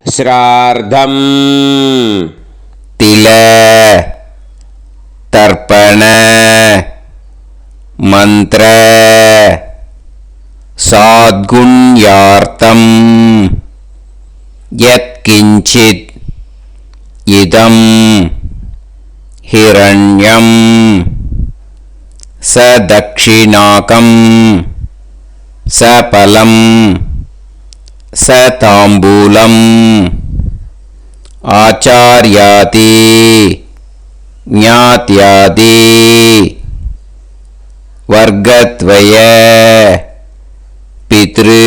[SPEAKER 2] ஸ்ரார்த்தம் தில தர்ப்பண மந்திர சாத்குண்யார்த்தம் யத்கிஞ்சித் இதம் ஹிரண்யம் சதக்ஷிணாகம் சபலம் சதாம்பூலம் ஆச்சார்யாதி ஞாத்யாதி வர்க்கத்வய பித்ரு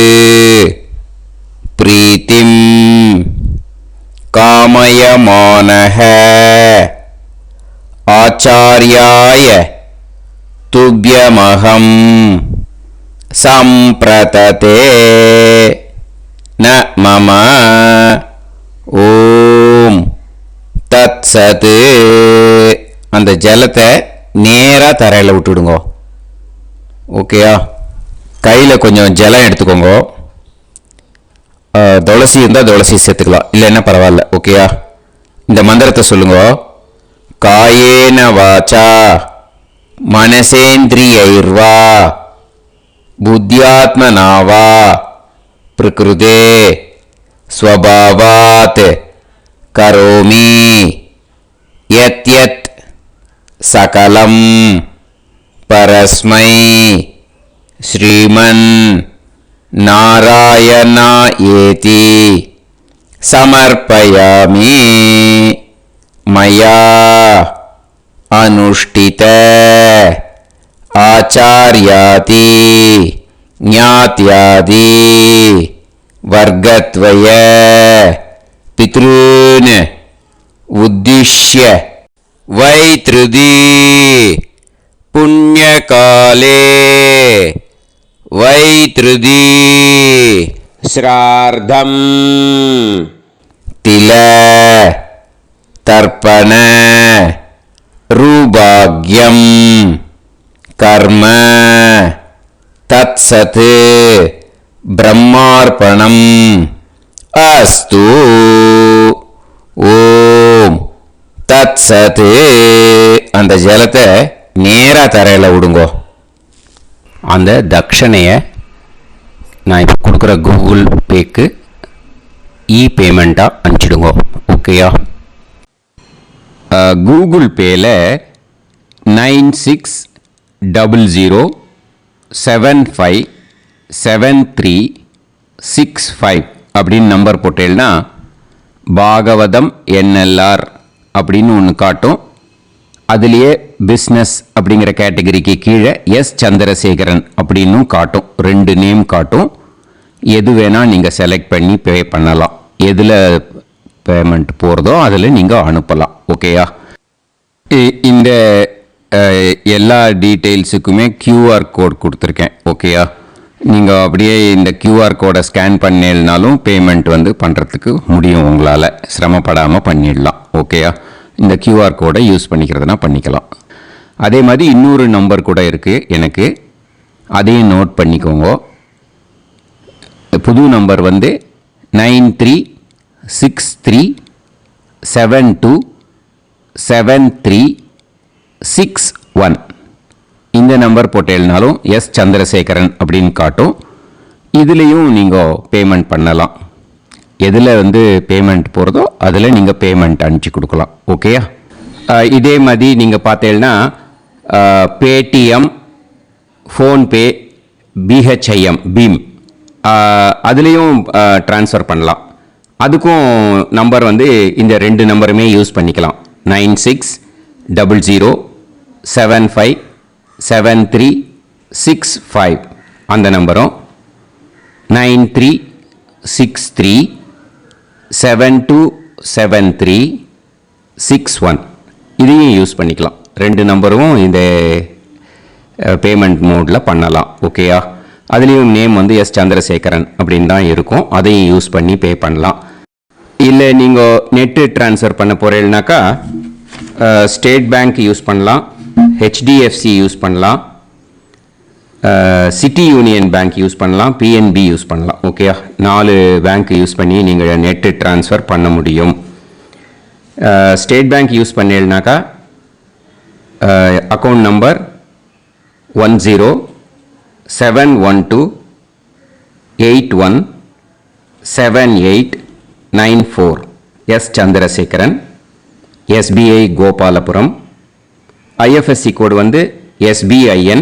[SPEAKER 2] பிரீத்திம் காமயமானஹ ஆச்சார்யாய துப்யமஹம் சம்பிரததே ந மம ஓம் தத் சத். அந்த ஜலத்தை நேராக தரையில் விட்டுடுங்க. ஓகேயா? கையில் கொஞ்சம் ஜலம் எடுத்துக்கோங்க. துளசி இருந்தால் துளசி சேர்த்துக்கலாம், இல்லைன்னா பரவாயில்ல. ஓகேயா? இந்த மந்திரத்தை சொல்லுங்க. காயேன வாச்சா மனசேந்திரியைர்வா புத்தியாத்மனாவா பிரகிருதே ஸ்வபாவாத் கரோமி யத் யத் சகலம் பரஸ்மை ஸ்ரீமன் நாராயணா ஏதி சமர்ப்பயாமி மயா அனுஷ்டித ஆச்சார்யாதி ஞாத்யாதி வர்க்கத்வய பித்ருன் உத்திஷ்ய வைத்ருதி புண்ணியகாலே வைத்ருதி ஸ்ரார்த்தம் தில தர்ப்பண ரூபாக்யம் கர்ம தத்சத் பிரம்மார்ப்பணம் அஸ்து. ஓம் தத்சத். அந்த ஜலத்தை நேராக தரையில் விடுங்கோ. அந்த தட்சணையை நான் இப்போ கொடுக்குற கூகுள் பேக்கு பேமெண்ட்டாக அனுப்பிச்சிடுங்க. ஓகேயா? கூகுள் பேயில் 9600757365 அப்படின்னு நம்பர் போட்டேன்னா பாகவதம் என்எல்ஆர் அப்படின்னு ஒன்று காட்டும். அதுலேயே பிஸ்னஸ் அப்படிங்கிற கேட்டகரிக்கு கீழே எஸ் சந்திரசேகரன் அப்படின்னும் காட்டும். 2 நேம் காட்டும். எது வேணால் நீங்கள் செலக்ட் பண்ணி பே பண்ணலாம். எதில் பேமெண்ட் போகிறதோ அதில் நீங்கள் அனுப்பலாம். ஓகேயா? இந்த எல்லா டீட்டெயில்ஸுக்குமே QR கோட் கொடுத்துருக்கேன். ஓகேயா? நீங்கள் அப்படியே இந்த QR கோடை ஸ்கேன் பண்ணினாலும் பேமெண்ட் பண்ணுறதுக்கு முடியும். உங்களால் சிரமப்படாமல் பண்ணிடலாம். ஓகேயா? இந்த QR கோடை யூஸ் பண்ணிக்கிறதுனா பண்ணிக்கலாம். அதே மாதிரி இன்னொரு நம்பர் கூட இருக்குது எனக்கு, அதையும் நோட் பண்ணிக்கோங்க. புது நம்பர் 9363727365 1 இந்த நம்பர் போட்டேல்னாலும் எஸ் சந்திரசேகரன் அப்படின்னு காட்டும். இதுலேயும் நீங்கள் பேமெண்ட் பண்ணலாம். எதில் வந்து பேமெண்ட் போகிறதோ அதில் நீங்கள் பேமெண்ட் அனுப்பிச்சி கொடுக்கலாம். ஓகேயா? இதே மாதிரி நீங்கள் பார்த்தீங்கன்னா பேடிஎம், ஃபோன்பே, பிஹெச்ஐஎம், பீம் அதுலேயும் ட்ரான்ஸ்ஃபர் பண்ணலாம். அதுக்கும் நம்பர் வந்து இந்த 2 நம்பருமே யூஸ் பண்ணிக்கலாம். 9600757365 அந்த நம்பரும் 9363727361 இதையும் யூஸ் பண்ணிக்கலாம். 2 நம்பரும் இந்த பேமெண்ட் மோடில் பண்ணலாம். ஓகேயா? அதுலேயும் நேம் வந்து எஸ் சந்திரசேகரன் அப்படின்னு தான் இருக்கும். அதையும் யூஸ் பண்ணி பே பண்ணலாம். இல்லை நீங்கள் நெட்டு ட்ரான்ஸ்ஃபர் பண்ண போகிறீங்கனாக்கா ஸ்டேட் பேங்க் யூஸ் பண்ணலாம், ஹெச்டிஎஃப்சி யூஸ் பண்ணலாம், சிட்டி யூனியன் பேங்க் யூஸ் பண்ணலாம், பிஎன்பி யூஸ் பண்ணலாம். ஓகேயா? 4 பேங்க் யூஸ் பண்ணி நீங்கள் நெட்டு ட்ரான்ஸ்ஃபர் பண்ண முடியும். ஸ்டேட் பேங்க் யூஸ் பண்ணீங்கனாக்கா account number 1071281789 S Chandrasekaran, SBI Gopalapuram. IFSC code வந்து SBIN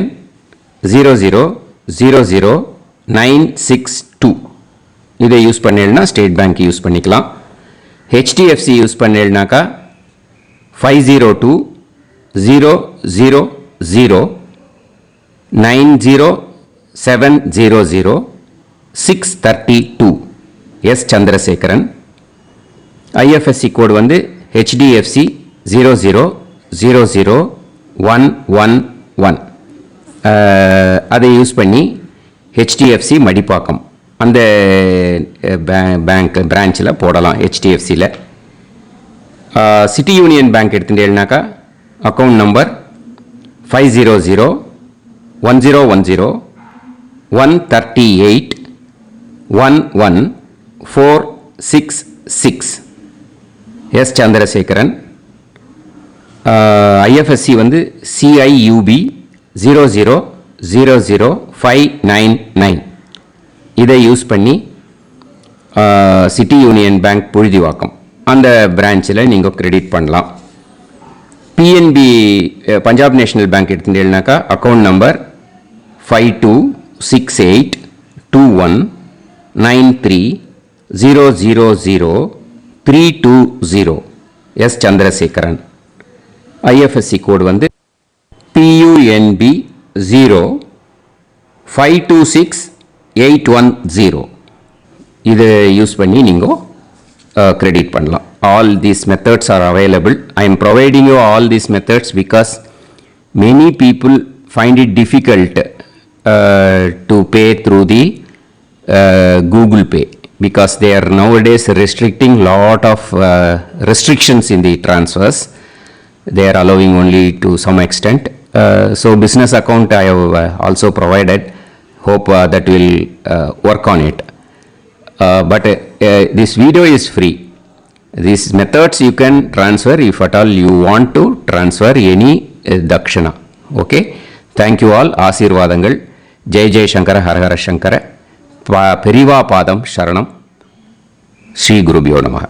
[SPEAKER 2] 0000962. இதை யூஸ் பண்ணீங்கன்னா ஸ்டேட் பேங்க் யூஸ் பண்ணிக்கலாம். ஹெச்டிஎஃப்சி யூஸ் பண்ணீங்கனாக்கா 5020090700 எஸ் சந்திரசேகரன். ஐஎஃப்எஸ்சி கோடு வந்து HDFC 0000111. அதை யூஸ் பண்ணி HDFC மடிப்பாக்கம் அந்த பேங்க் பிரான்ச்சில் போடலாம். HDFCயில் சிட்டி யூனியன் பேங்க் எடுத்துட்டேன்னாக்கா account number 5001010381146 S Chandrasekaran. IFSC வந்து CIUB 0000599. இதை யூஸ் பண்ணி சிட்டி யூனியன் பேங்க் புழுதிவாக்கம் அந்த பிரான்ச்சில் நீங்கள் கிரெடிட் பண்ணலாம். பிஎன்பி பஞ்சாப் நேஷனல் பேங்க் எடுத்துட்டீங்கன்னாக்கா account number 52682193000320 S Chandrasekaran. IFSC code வந்து PUNB 0526810. இதை யூஸ் பண்ணி நீங்கள் கிரெடிட் பண்ணலாம். All these methods are available. I am providing you all these methods because many people find it difficult to pay through the Google Pay because they are nowadays restricting lot of restrictions in the transfers. They are allowing only to some extent. So business account I have also provided. Hope that will work on it. But this video is free. These methods you can transfer if at all you want to transfer any dakshana. Okay? Thank you all. ஆசீர்வாதங்கள். ஜெய் ஜெய் சங்கர ஹர ஹர சங்கர. பெரிவா பாதம் சரணம். ஸ்ரீ குருபியோ நமः.